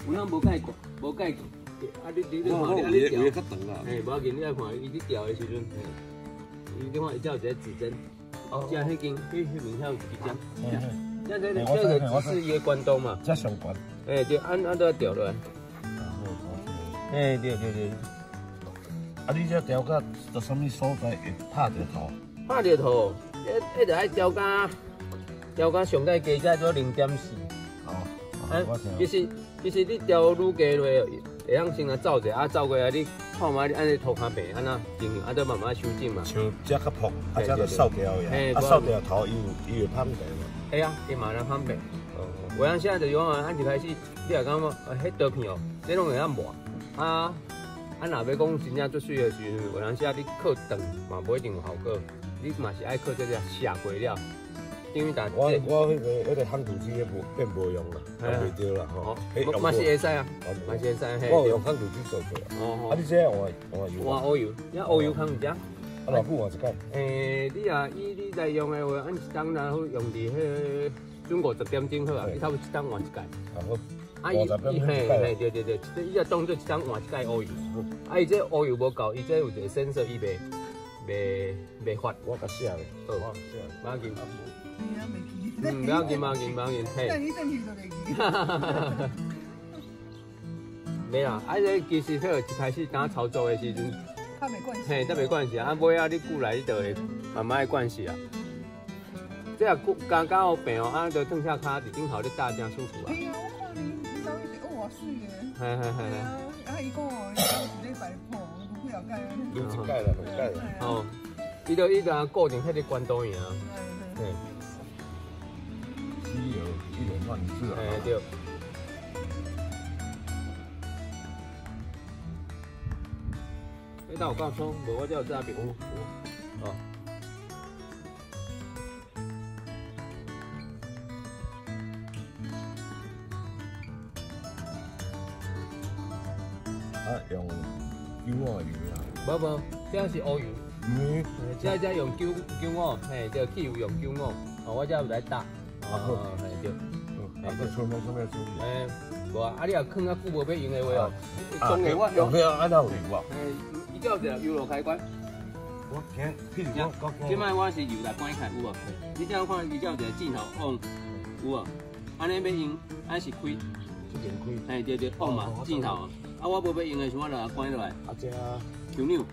有通无介大，无介大。啊，你看，你调，较长啦。嘿，无要紧，你来看，伊咧调的时阵，嘿，伊你看伊只有一个指针，只迄根，迄面遐有一支针。这个只是伊个关东嘛。这上关。哎，对，按都要调落来。哎，对。啊，你这调到到什么所在会拍着头？拍着头，迄着爱调到上界加做0.4。哦。其实你调愈加落，会当先来走者，啊走过来你看卖你按你涂骹白，安那平衡，啊再慢慢修正嘛。像这较薄，啊这就扫掉呀。啊扫掉头，伊会胖白嘛。系啊，伊嘛能胖白。哦。有人现在就讲啊，按一开始你也感觉迄刀片哦，这拢会晓磨啊。啊，若要讲真正做水的时阵，有当时啊，你靠长嘛无一定有效果，你嘛是爱靠这个下过了。因为我迄个夯土机变无用啦，袂着啦吼。嘛是会使啊，嘛是会使。我用夯土机做过。哦。啊，你这换油？换乌油，你乌油空毋只。啊，偌久换一届？你啊，你在用的话，按一档然后用伫迄准50点钟好啊，你差不多一档换一届。好。啊，伊对，伊啊当做一档换一届乌油。啊，伊这乌油无够，伊这有一个sen色，伊袂发。我甲写咧。好，马要紧。不要紧，嘿。没啦，啊，这其实迄一开始刚操作的时阵，它没关系。嘿，这没关系啊，尾啊你久来你就会慢慢的惯势啊。这啊刚刚好平哦，啊，就躺下骹伫顶头咧搭真舒服啊。哎呀，我看你走去哇水嘅。嘿。啊，伊讲哦，伊一礼拜破，有几条届。有一届啦，两届啦。哦，伊就固定迄个关东尔啊。嘿。西油一连串是啊。哎对。你等有够粗，无我只有这边有。哦。啊，用九碗油啦。无，这是乌油。这用九五，嘿，这汽油用95，哦，我这有来搭。哦，嘿对。啊，佮出咩处理？无啊，啊你若放较久无要用的话哦，用的我用了安怎有油啊？伊叫一个油路开关。我听，譬如讲，即摆我是油来关开有无？你这样看，伊叫一个镜头 on 有无？安尼要用，安是开。这边开。对 on 嘛，镜头啊。啊，我无要用的时候，我就关落来。啊，这球钮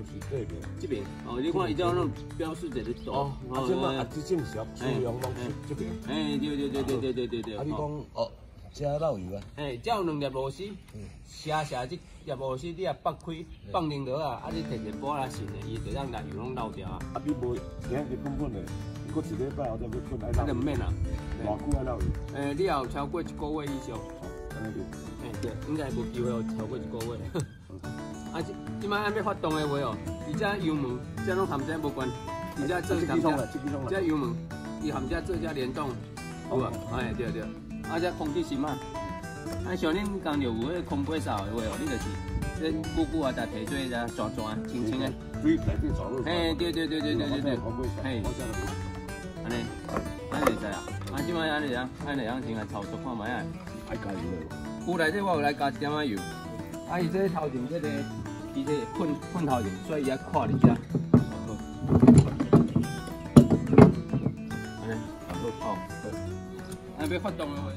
是这边。这边哦，你看伊这样弄标示在咧走。哦，啊，这嘛啊，这是要使用拢这边。对。啊，你讲哦，这漏油啊？这有2粒螺丝，写这粒螺丝你也拔开，放进落啊，啊你摕一个拨来伸的，伊就让油拢漏掉啊。啊，你无今日困的，你过一礼拜后再要困爱漏。就唔免啦。偌久爱漏油？你有超过1个月以上。对，应该无机会有超过1个月。啊，即摆按要发动的话哦，伊这油门这拢含这无关，伊这做含这油门，伊含这做这联动，有啊？对。啊，这空气芯啊，啊像恁讲着有迄空杯扫的话哦，你就是这久久啊，才提做一下转轻轻的。水内底走路。对。嘿，安尼，安尼会使啊？啊，即摆安尼样先来操作看卖啊。爱加油嘞。有内底我有来加一点仔油，啊，伊这头前这个，伊这喷头前，所以伊要看一下。安尼，好，要发动的话。